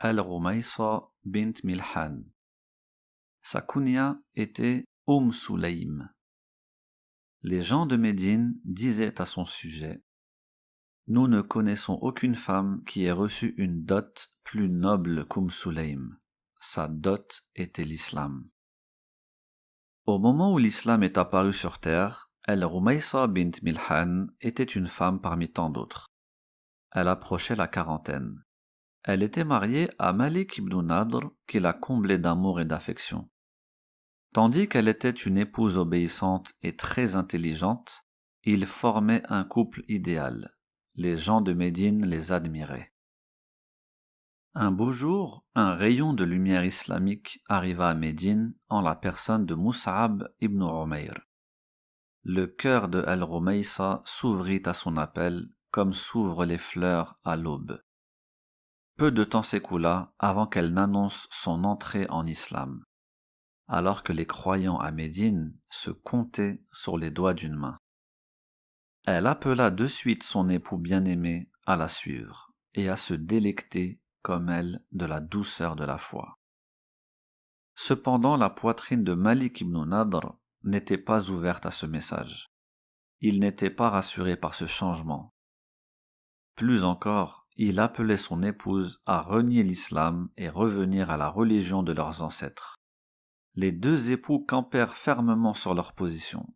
al-Rumaysa bint Milhan. Sa kunya était Sulaym. Les gens de Médine disaient à son sujet: Nous ne connaissons aucune femme qui ait reçu une dot plus noble Sulaym. Sa dot était l'islam. Au moment où l'islam est apparu sur terre, al-Rumaysa bint Milhan était une femme parmi tant d'autres. Elle approchait la quarantaine. Elle était mariée à Malik ibn Nadr qui la comblait d'amour et d'affection. Tandis qu'elle était une épouse obéissante et très intelligente, ils formaient un couple idéal. Les gens de Médine les admiraient. Un beau jour, un rayon de lumière islamique arriva à Médine en la personne de Mus'ab ibn Umayr. Le cœur de al-Rumaysa s'ouvrit à son appel comme s'ouvrent les fleurs à l'aube. Peu de temps s'écoula avant qu'elle n'annonce son entrée en islam, alors que les croyants à Médine se comptaient sur les doigts d'une main. Elle appela de suite son époux bien-aimé à la suivre et à se délecter comme elle de la douceur de la foi. Cependant, la poitrine de Malik ibn Nadr n'était pas ouverte à ce message. Il n'était pas rassuré par ce changement. Plus encore, il appelait son épouse à renier l'islam et revenir à la religion de leurs ancêtres. Les deux époux campèrent fermement sur leur position.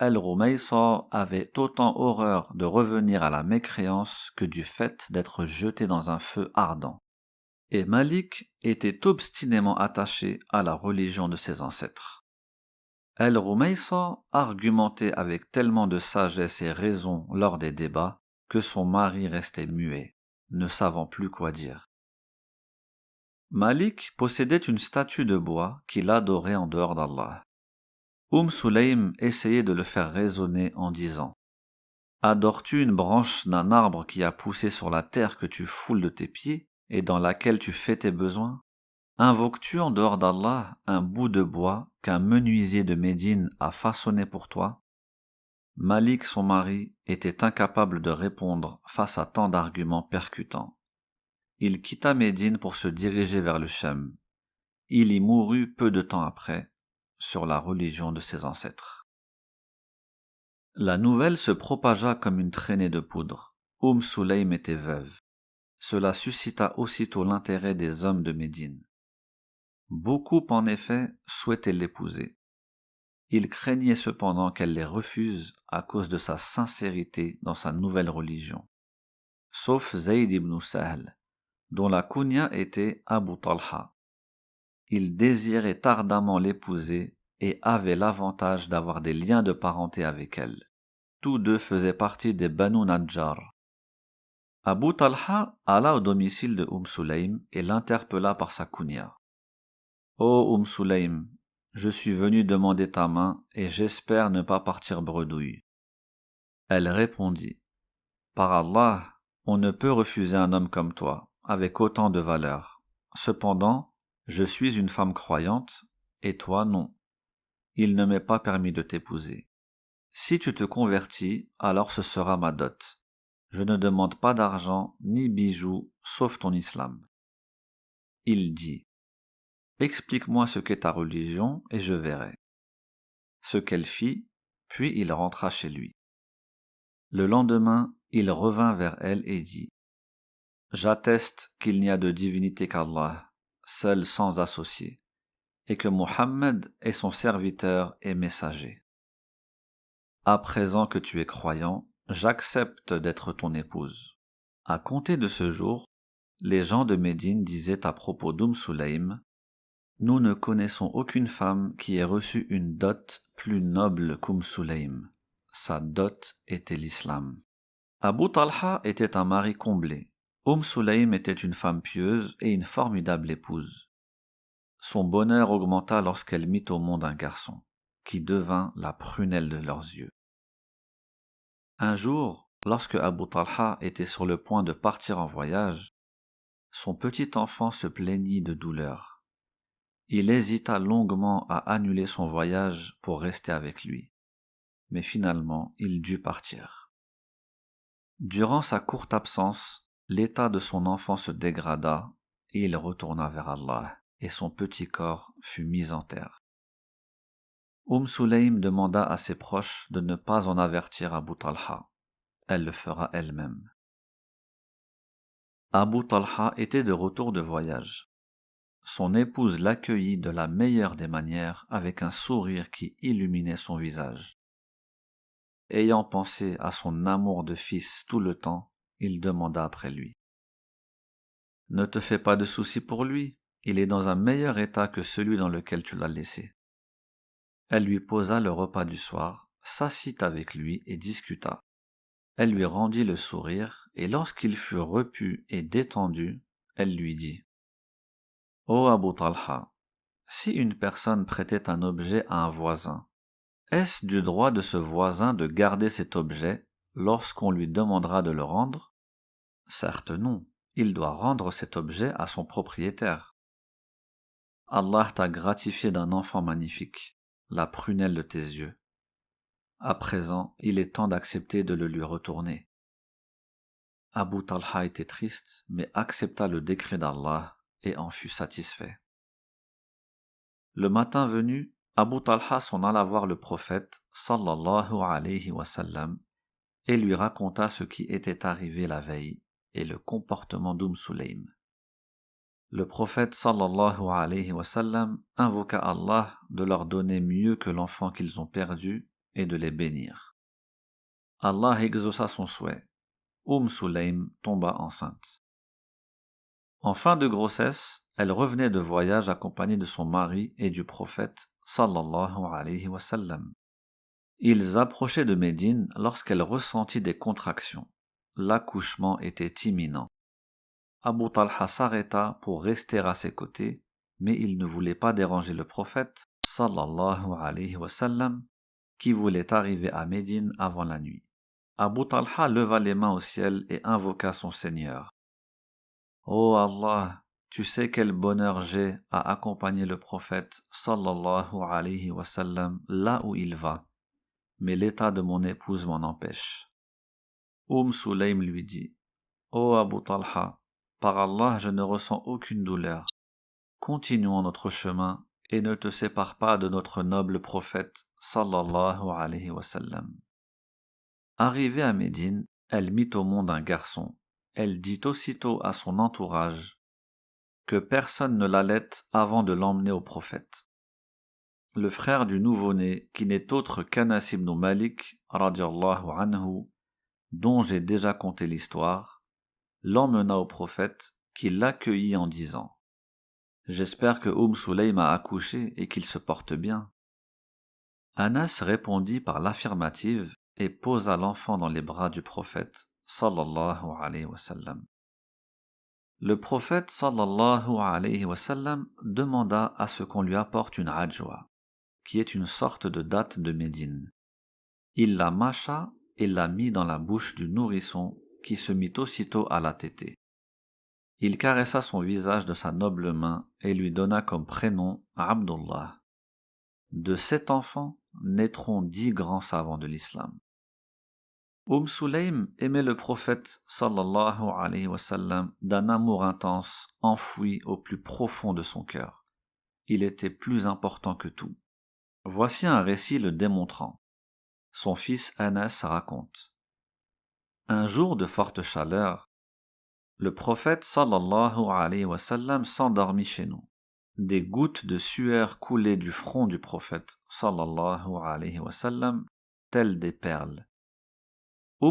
Al-Rumaysa avait autant horreur de revenir à la mécréance que du fait d'être jeté dans un feu ardent. Et Malik était obstinément attaché à la religion de ses ancêtres. Al-Rumaysa argumentait avec tellement de sagesse et raison lors des débats que son mari restait muet, ne savant plus quoi dire. Malik possédait une statue de bois qu'il adorait en dehors d'Allah. Sulaym essayait de le faire raisonner en disant: Adores-tu une branche d'un arbre qui a poussé sur la terre que tu foules de tes pieds et dans laquelle tu fais tes besoins? Invoques-tu en dehors d'Allah un bout de bois qu'un menuisier de Médine a façonné pour toi? Malik, son mari, était incapable de répondre face à tant d'arguments percutants. Il quitta Médine pour se diriger vers le Chem. Il y mourut peu de temps après, sur la religion de ses ancêtres. La nouvelle se propagea comme une traînée de poudre. Sulaym était veuve. Cela suscita aussitôt l'intérêt des hommes de Médine. Beaucoup, en effet, souhaitaient l'épouser. Ils craignaient cependant qu'elle les refuse à cause de sa sincérité dans sa nouvelle religion. Sauf Zayd ibn Sahl, dont la kunya était Abu Talha. Il désirait ardemment l'épouser et avait l'avantage d'avoir des liens de parenté avec elle. Tous deux faisaient partie des Banu Najjar. Abu Talha alla au domicile de Sulaym et l'interpella par sa kunya. « Ô Sulaym, je suis venu demander ta main et j'espère ne pas partir bredouille. » Elle répondit: Par Allah, on ne peut refuser un homme comme toi, avec autant de valeur. Cependant, je suis une femme croyante, et toi non. Il ne m'est pas permis de t'épouser. Si tu te convertis, alors ce sera ma dot. Je ne demande pas d'argent ni bijoux, sauf ton islam. Il dit: Explique-moi ce qu'est ta religion, et je verrai. Ce qu'elle fit, puis il rentra chez lui. Le lendemain, il revint vers elle et dit: J'atteste qu'il n'y a de divinité qu'Allah, seul sans associé, et que Muhammad est son serviteur et messager. À présent que tu es croyant, j'accepte d'être ton épouse. À compter de ce jour, les gens de Médine disaient à propos Sulaym: Nous ne connaissons aucune femme qui ait reçu une dot plus noble Sulaym. Sa dot était l'islam. Abu Talha était un mari comblé. Sulaym était une femme pieuse et une formidable épouse. Son bonheur augmenta lorsqu'elle mit au monde un garçon, qui devint la prunelle de leurs yeux. Un jour, lorsque Abu Talha était sur le point de partir en voyage, son petit enfant se plaignit de douleur. Il hésita longuement à annuler son voyage pour rester avec lui, mais finalement il dut partir. Durant sa courte absence, l'état de son enfant se dégrada et il retourna vers Allah, et son petit corps fut mis en terre. Sulaym demanda à ses proches de ne pas en avertir Abu Talha. Elle le fera elle-même. Abu Talha était de retour de voyage. Son épouse l'accueillit de la meilleure des manières avec un sourire qui illuminait son visage. Ayant pensé à son amour de fils tout le temps, il demanda après lui. « Ne te fais pas de soucis pour lui, il est dans un meilleur état que celui dans lequel tu l'as laissé. » Elle lui posa le repas du soir, s'assit avec lui et discuta. Elle lui rendit le sourire, et lorsqu'il fut repu et détendu, elle lui dit « Ô Abu Talha, si une personne prêtait un objet à un voisin, est-ce du droit de ce voisin de garder cet objet lorsqu'on lui demandera de le rendre? Certes non, il doit rendre cet objet à son propriétaire. Allah t'a gratifié d'un enfant magnifique, la prunelle de tes yeux. À présent, il est temps d'accepter de le lui retourner. » Abu Talha était triste, mais accepta le décret d'Allah et en fut satisfait. Le matin venu, Abu Talha s'en alla voir le prophète sallallahu alayhi wa sallam et lui raconta ce qui était arrivé la veille et le comportement Sulaym. Le prophète sallallahu alayhi wa sallam invoqua Allah de leur donner mieux que l'enfant qu'ils ont perdu et de les bénir. Allah exauça son souhait. Sulaym tomba enceinte. En fin de grossesse, elle revenait de voyage accompagnée de son mari et du prophète sallallahu alayhi wa sallam. Ils approchaient de Médine lorsqu'elle ressentit des contractions. L'accouchement était imminent. Abu Talha s'arrêta pour rester à ses côtés, mais il ne voulait pas déranger le prophète sallallahu alayhi wa sallam qui voulait arriver à Médine avant la nuit. Abu Talha leva les mains au ciel et invoqua son Seigneur. « Ô Allah, tu sais quel bonheur j'ai à accompagner le prophète sallallahu alayhi wa sallam là où il va, mais l'état de mon épouse m'en empêche. » Sulaym lui dit, « Ô Abu Talha, par Allah je ne ressens aucune douleur. Continuons notre chemin et ne te sépare pas de notre noble prophète sallallahu alayhi wa sallam. » Arrivée à Médine, elle mit au monde un garçon. Elle dit aussitôt à son entourage que personne ne l'allaite avant de l'emmener au prophète. Le frère du nouveau-né, qui n'est autre qu'Anas ibn Malik, radiallahu anhu, dont j'ai déjà conté l'histoire, l'emmena au prophète, qui l'accueillit en disant « J'espère que Sulaym a accouché et qu'il se porte bien. » Anas répondit par l'affirmative et posa l'enfant dans les bras du prophète sallallahu alayhi wa sallam. Le prophète sallallahu alayhi wa sallam demanda à ce qu'on lui apporte une adjoua, qui est une sorte de date de Médine. Il la mâcha et la mit dans la bouche du nourrisson qui se mit aussitôt à la téter. Il caressa son visage de sa noble main et lui donna comme prénom Abdullah. De cet enfant naîtront 10 grands savants de l'islam. Sulaym aimait le prophète sallallahu alayhi wa sallam d'un amour intense enfoui au plus profond de son cœur. Il était plus important que tout. Voici un récit le démontrant. Son fils Anas raconte. Un jour de forte chaleur, le prophète sallallahu alayhi wa sallam s'endormit chez nous. Des gouttes de sueur coulaient du front du prophète sallallahu alayhi wa sallam telles des perles.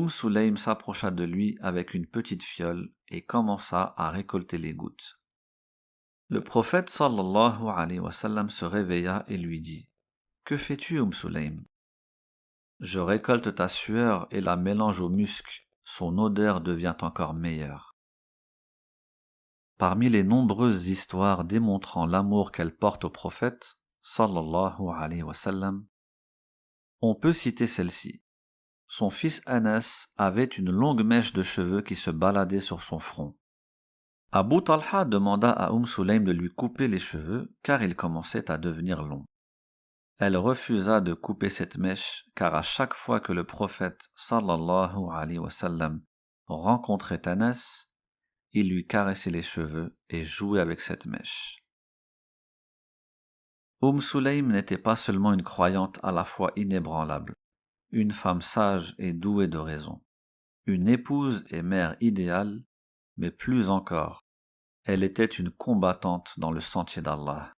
Sulaym s'approcha de lui avec une petite fiole et commença à récolter les gouttes. Le prophète sallallahu alayhi wa sallam se réveilla et lui dit « Que fais-tu, Sulaym ?»« Je récolte ta sueur et la mélange au musc, son odeur devient encore meilleure. » Parmi les nombreuses histoires démontrant l'amour qu'elle porte au prophète sallallahu alayhi wa sallam, on peut citer celle-ci. Son fils Anas avait une longue mèche de cheveux qui se baladait sur son front. Abu Talha demanda à Sulaym de lui couper les cheveux car ils commençaient à devenir longs. Elle refusa de couper cette mèche car à chaque fois que le prophète sallallahu alayhi wa sallam rencontrait Anas, il lui caressait les cheveux et jouait avec cette mèche. Sulaym n'était pas seulement une croyante à la foi inébranlable, une femme sage et douée de raison, une épouse et mère idéale, mais plus encore, elle était une combattante dans le sentier d'Allah.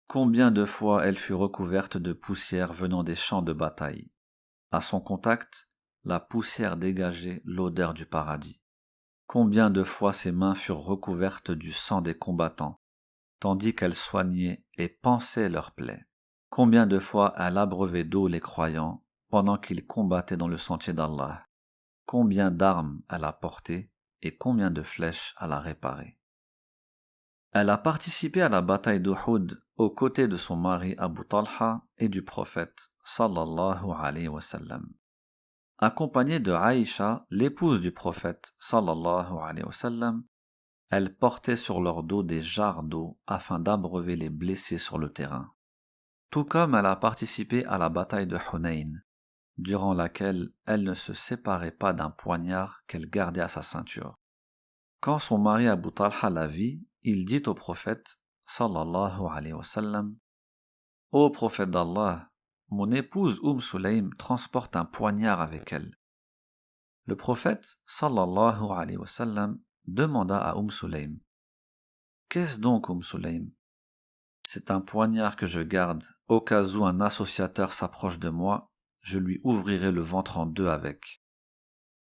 Combien de fois elle fut recouverte de poussière venant des champs de bataille. À son contact, la poussière dégageait l'odeur du paradis. Combien de fois ses mains furent recouvertes du sang des combattants, tandis qu'elle soignait et pansait leurs plaies. Combien de fois elle abreuvait d'eau les croyants pendant qu'ils combattaient dans le sentier d'Allah. Combien d'armes elle a portées et combien de flèches elle a réparées. Elle a participé à la bataille d'Uhud aux côtés de son mari Abu Talha et du prophète sallallahu alayhi wa sallam. Accompagnée de Aïcha, l'épouse du prophète sallallahu alayhi wa sallam, elle portait sur leur dos des jarres d'eau afin d'abreuver les blessés sur le terrain. Tout comme elle a participé à la bataille de Hunayn, durant laquelle elle ne se séparait pas d'un poignard qu'elle gardait à sa ceinture. Quand son mari Abu Talha la vit, il dit au prophète sallallahu alayhi wa sallam: Ô prophète d'Allah, mon épouse Sulaym transporte un poignard avec elle. Le prophète sallallahu alayhi wa sallam demanda à Sulaym: Qu'est-ce donc Sulaym? C'est un poignard que je garde, au cas où un associateur s'approche de moi, je lui ouvrirai le ventre en deux avec.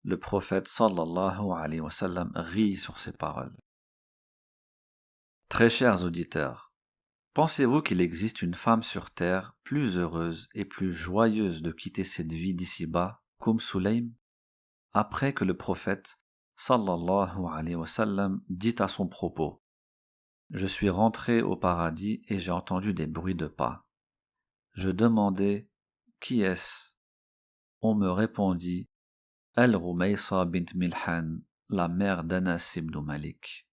Le prophète sallallahu alayhi wa sallam rit sur ces paroles. Très chers auditeurs, pensez-vous qu'il existe une femme sur terre plus heureuse et plus joyeuse de quitter cette vie d'ici-bas Sulaym? Après que le prophète sallallahu alayhi wa sallam dit à son propos: Je suis rentré au paradis et j'ai entendu des bruits de pas. Je demandai: Qui est-ce? On me répondit: Al-Rumaysa bint Milhan, la mère d'Anas ibn Malik.